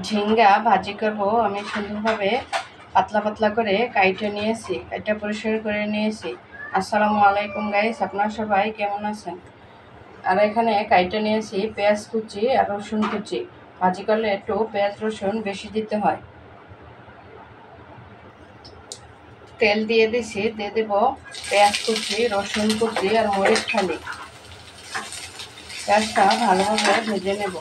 ঝিঙ্গা ভাজি করব। আমি সুন্দরভাবে পাতলা পাতলা করে কাইটে নিয়েছি, কাইটা পরিষ্কার করে নিয়েছি। আসসালামু আলাইকুম গাইস, আপনারা সবাই কেমন আছেন? আর এখানে কাইটে নিয়েছি পেঁয়াজ কুচি আর রসুন কুচি। ভাজি করলে একটু পেঁয়াজ রসুন বেশি দিতে হয়। তেল দিয়ে দিছি, দিয়ে দেব পেঁয়াজ কুচি, রসুন কুচি আর মরিচ খালি। পেঁয়াজটা ভালোভাবে ভেজে নেব।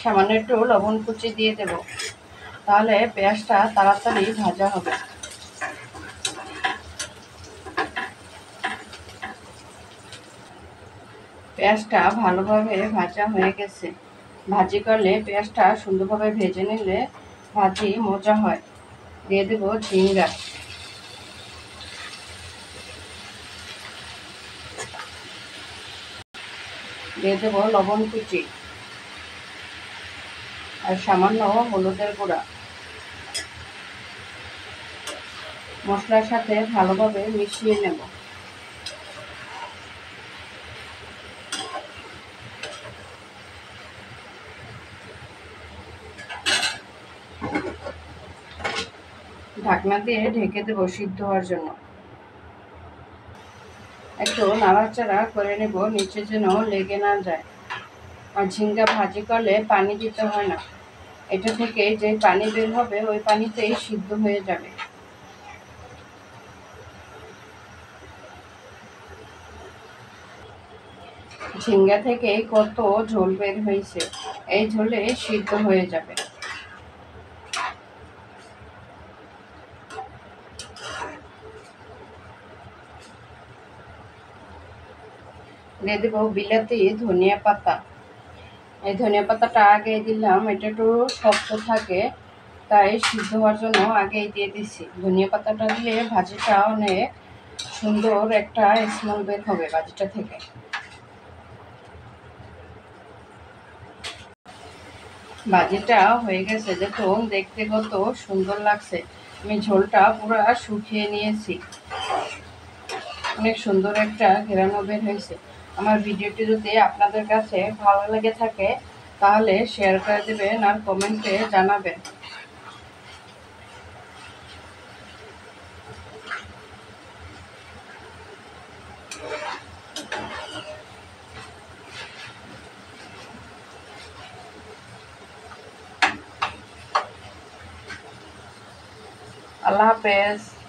সামান্য একটু লবণ কুচি দিয়ে দেব, তাহলে পেঁয়াজটা তাড়াতাড়ি ভাজা হবে। পেঁয়াজটা ভালোভাবে ভাজা হয়ে গেছে। ভাজি করলে পেঁয়াজটা সুন্দরভাবে ভেজে নিলে ভাজি মজা হয়। দিয়ে দেব ঝিঙ্গা, দিয়ে দেব লবণ কুচি আর সামান্য হলুদের গুঁড়া। মশলার সাথে ভালোভাবে মিশিয়ে নেব। ঢাকনা দিয়ে ঢেকে দেব সিদ্ধ হওয়ার জন্য। একটু নাড়াচাড়া করে নেব, নিচে যেন লেগে না যায়। আর ঝিঙ্গা ভাজি করলে পানি দিতে হয় না, এটা থেকে যে পানি বের হবে ওই পানিতেই সিদ্ধ হয়ে যাবে। ঝিঙ্গা থেকে কত ঝোল বের হয়েছে, এই ঝোলে সিদ্ধ হয়ে যাবে। দিয়ে দেব বিলাতি ধনিয়া পাতা। এই ধনিয়া পাতাটা আগে দিলাম, এটা একটু শক্ত থাকে, তাই সিদ্ধ হওয়ার জন্য আগেই দিয়ে দিচ্ছি। ধনিয়া পাতাটা দিলে ভাজিটা অনেক সুন্দর একটা স্মেল বের হবে ভাজিটা থেকে। ভাজিটা হয়ে গেছে, দেখুন দেখতে কত সুন্দর লাগছে। আমি ঝোলটা পুরো শুকিয়ে নিয়েছি, অনেক সুন্দর একটা ঘেরানো বের হয়েছে। আমার ভিডিওটি যদি আপনাদের কাছে ভালো লেগে থাকে তাহলে শেয়ার করে দেবেন আর কমেন্টে জানাবেন। আল্লাহ হাফেজ।